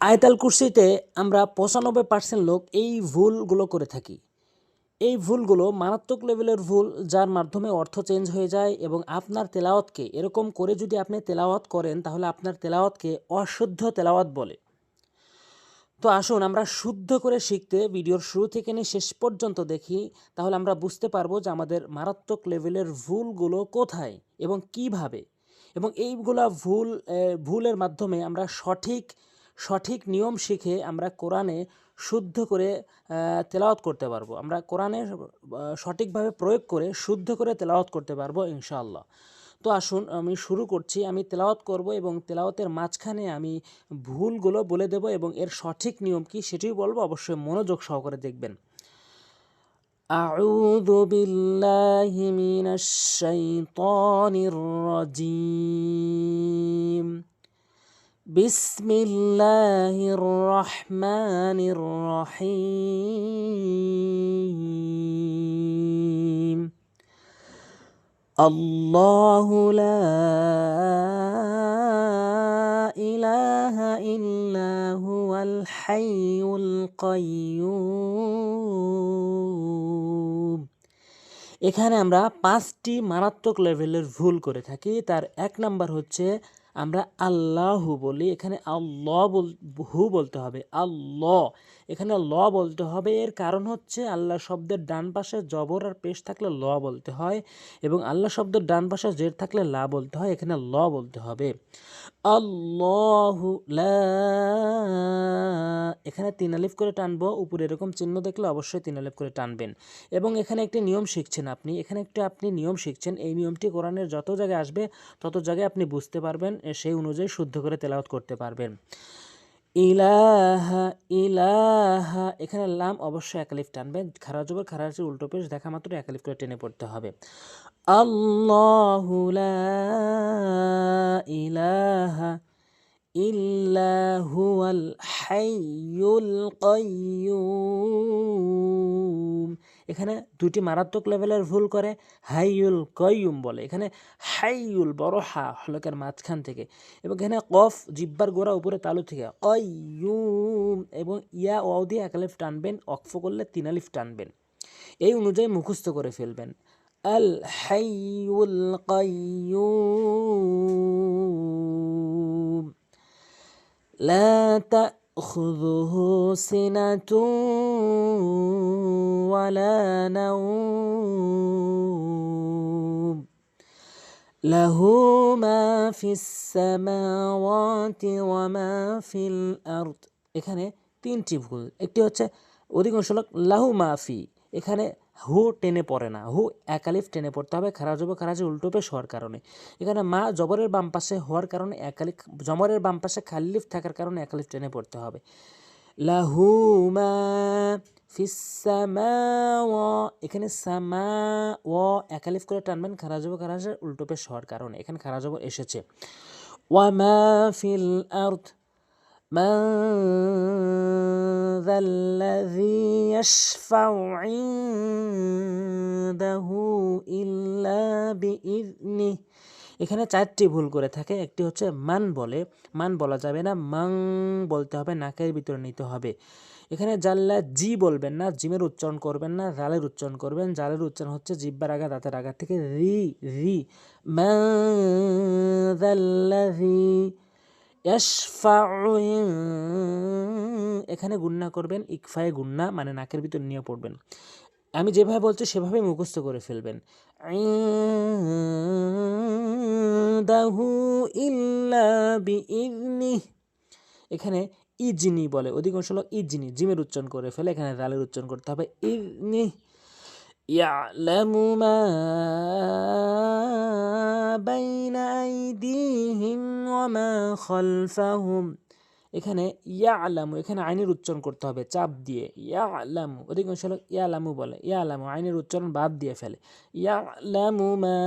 আয়াতুল কুরসিতে আমরা ৯৫% লোক এই ভুলগুলো করে থাকি। এই ভুলগুলো মারাত্মক লেভেলের ভুল, যার মাধ্যমে অর্থ চেঞ্জ হয়ে যায় এবং আপনার তেলাওয়াতকে এরকম করে যদি আপনি তেলাওয়াত করেন তাহলে আপনার তেলাওয়াতকে অশুদ্ধ তেলাওয়াত বলে। তো আসুন আমরা শুদ্ধ করে শিখতে ভিডিওর শুরু থেকে নিয়ে শেষ পর্যন্ত দেখি, তাহলে আমরা বুঝতে পারবো যে আমাদের মারাত্মক লেভেলের ভুলগুলো কোথায় এবং কিভাবে, এবং এইগুলা ভুলের মাধ্যমে আমরা সঠিক নিয়ম শিখে আমরা কোরআনে শুদ্ধ করে তেলাওয়াত করতে পারবো। আমরা কোরআনের সঠিকভাবে প্রয়োগ করে শুদ্ধ করে তেলাওয়াত করতে পারবো ইনশাআল্লাহ। তো আসুন আমি শুরু করছি। আমি তেলাওয়াত করব এবং তেলাওয়াতের মাঝখানে আমি ভুলগুলো বলে দেব এবং এর সঠিক নিয়ম কি সেটিও বলবো। অবশ্যই মনোযোগ সহকারে দেখবেন। আউযু বিল্লাহি মিনাশ শাইতানির রাজিম। বিসমিল্লাহির রহমানির রহিম। আল্লাহু লা ইলাহা ইল্লা হুয়াল হাইয়ুল কাইয়্যুম। এখানে আমরা ৫টি মারাত্মক লেভেলের ভুল করে থাকি। তার ১ নাম্বার হচ্ছে আমরা আল্লাহু বলি, এখানে হু বলতে হবে আল্লাহ, এখানে ল বলতে হবে। এর কারণ হচ্ছে আল্লাহ শব্দের ডান পাশে জবর আর পেশ থাকলে ল বলতে হয় এবং আল্লাহ শব্দের ডান পাশে জের থাকলে লা বলতে হয়, এখানে ল বলতে হবে। আল্লাহু লা, এখানে ৩ আলিফ করে টানবো। উপরে এরকম চিহ্ন দেখলে অবশ্যই ৩ আলিফ করে টানবেন। এবং এখানে একটি নিয়ম শিখছেন আপনি, নিয়ম শিখছেন। এই নিয়মটি কোরআনের যত জায়গায় আসবে তত জায়গায় আপনি বুঝতে পারবেন, সেই অনুযায়ী শুদ্ধ করে তেলাওয়াত করতে পারবেন। ইলাহা ইলাহা, এখানে লাম অবশ্যই ১ আলিফ টানবেন। খাড়া জবর খাড়া আছে উল্টো পেশ দেখা মাত্র ১ আলিফ করে টেনে পড়তে হবে। আল্লাহু লা ইলাহা ইল্লা হুয়াল হাইয়ুল কাইয়্যুম। এখানে ২টি মারাত্মক লেভেলের ভুল করে, হাইয়ুল কাইয়্যুম বলে। এখানে হাইয়ুল বড় হা হলকের মাঝখান থেকে, এবং এখানে কফ জিব্বার গোড়া উপরে তালু থেকে, কাইয়্যুম, এবং ইয়া ওয়াও দিয়ে ১ আলিফ টানবেন, অক্ফ করলে ৩ আলিফ টানবেন। এই অনুযায়ী মুখস্থ করে ফেলবেন। আল হাইয়ুল কাইয়্যুম লা তাখুযুহু সিনাতুন ওয়ালা নাওম লাহু মা ফিস সামাওয়াতি ওয়া মা ফিল আরদ। এখানে ৩টি ভুল। একটি হচ্ছে অধিকাংশ লোক লাহু মাফি, এখানে হু টেনে পড়ে না, হু ১ আলিফ টেনে পড়তে হবে খাড়া জবর খাড়া আছে উল্টো পেশ হওয়ার কারণে। এখানে মা জবরের বাম পাশে হওয়ার কারণে ১ আলিফ, জমরের বাম পাশে খালি লিফ থাকার কারণে ১ আলিফ টেনে পড়তে হবে। লাহু মা ফিস সামাওয়া, এখানে সামা ও ১ আলিফ করে টানবেন খাড়া জবর খাড়া আছে উল্টো পেশ হওয়ার কারণে, এখানে খাড়া জবর এসেছে। ওয়া মা ফিল আরদ من ذا الذي يشفع عنده إلا بإذنه। এখানে ৪টি ভুল করে থাকে। একটি হচ্ছে মান বলে, মান বলা যাবে না, মাং বলতে হবে, নাকের ভিতরে নিতে হবে। এখানে জাল্লা জি বলবেন না, জিমের উচ্চারণ করবেন না, জালের উচ্চারণ করবেন। জালের উচ্চারণ হচ্ছে জিব্বার আগা দাঁতের আগা থেকে রি রি। মান যাল্লাযী ইয়াশফাউ, এখানে গুন্না করবেন, ইকফায়ে গুন্না মানে নাকের ভিতর নিয়ে পড়বেন। আমি যেভাবে বলছি সেভাবেই মুখস্থ করে ফেলবেন। ইনদাহু ইল্লা বিইযনিহি, এখানে ইজনি বলে, অধিকাংশ লোক ইজনি জিমের উচ্চারণ করে ফেলে, এখানে দালের উচ্চারণ করতে হবে ইজনি। ইয়ালামু মা বাইনা আইদিহিম ওয়া মা খালফাহুম, এখানে ইয়ালামু, এখানে আইনের উচ্চারণ করতে হবে চাপ দিয়ে, ইয়ালামু। অধিকাংশ লোক ইয়ালামু বলে, ইয়ালামু আইনের উচ্চারণ বাদ দিয়ে ফেলে। ইয়ালামু মা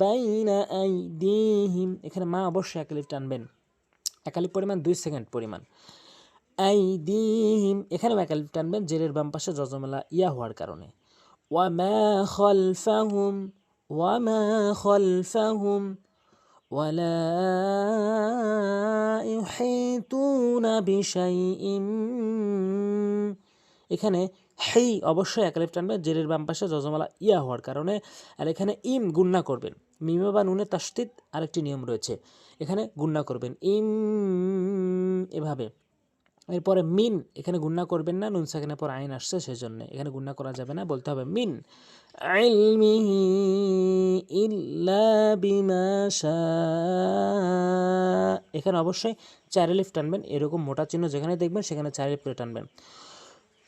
বাইনা আইদিহিম, এখানে মা অবশ্যই ১ আলিফ টানবেন, ১ আলিফ পরিমাণ ২ সেকেন্ড পরিমাণ। আইদিহিম, এখানেও ১ আলিফ টানবেন জেরের বাম পাশে জজমেলা ইয়া হওয়ার কারণে। ওয়া মা খালফাহুম, ওয়া মা খালফাহুম, ওয়ালা ইউহিতুনা বিশাইইম। এখানে হেই অবশ্যই একালিফ টানবে, জেরের বাম পাশে যজমালা ইয়া হওয়ার কারণে। আর এখানে ইম গুন্না করবেন, মিমে বা নুনে তাসদিদ আরেকটি নিয়ম রয়েছে, এখানে গুন্না করবেন ইম এভাবে। এরপরে মিন, এখানে গুন্না করবেন না, নুন সাকিনের পর আইন আসছে সেজন্য এখানে গুন্না করা যাবে না, বলতে হবে মিন ইলমিহি ইল্লা বিমা শা। এখানে অবশ্যই 4 আলিফ টানবেন, এরকম মোটা চিহ্ন যেখানে দেখবেন সেখানে 4 আলিফ করে টানবেন।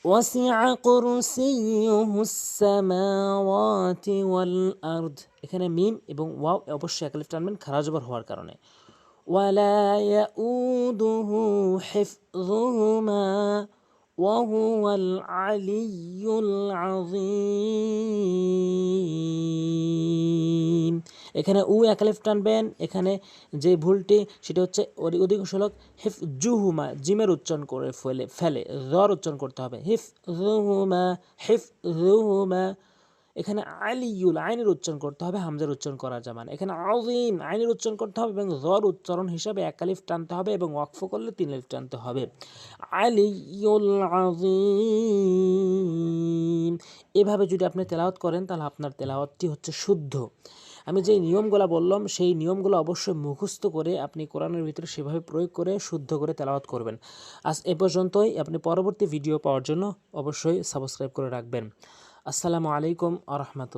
ওয়াসিআ কুরসিয়ুহুস সামাওয়াতি ওয়াল আরদ, এখানে মিম এবং ওয়াও অবশ্যই এক আলিফ টানবেন খারা জবর হওয়ার কারণে। ওয়ালা ইয়াউদুহু হিফযুহুমা ওয়া হুয়াল আলিয়্যুল আযীম। এখানে এক আলিফ টানবেন, এখানে যে ভুলটি সেটা হচ্ছে অধিকাংশ লোক হিফজুহুমা জিমের উচ্চারণ করে ফেলে র উচ্চারণ করতে হবে হিফজুহুমা। এখানে আলিয়ুল আইনের উচ্চারণ করতে হবে, হামজার উচ্চারণ করা যাবে না। এখানে আযীম আইনের উচ্চারণ করতে হবে এবং জর উচ্চারণ হিসাবে এক আলিফ টানতে হবে এবং ওয়াকফ করলে 3 আলিফ টানতে হবে। আলিয়ুল আযীম। এভাবে যদি আপনি তেলাওয়াত করেন তাহলে আপনার তেলাওয়াতটি হচ্ছে শুদ্ধ। আমি যে নিয়মগুলো বললাম সেই নিয়মগুলো অবশ্যই মুখস্থ করে আপনি কোরআনের ভিতরে সেভাবে প্রয়োগ করে শুদ্ধ করে তেলাওয়াত করবেন। আজ এ পর্যন্তই। আপনি পরবর্তী ভিডিও পাওয়ার জন্য অবশ্যই সাবস্ক্রাইব করে রাখবেন। আসসালামু আলাইকুম ওয়া রাহমাতুল্লাহ।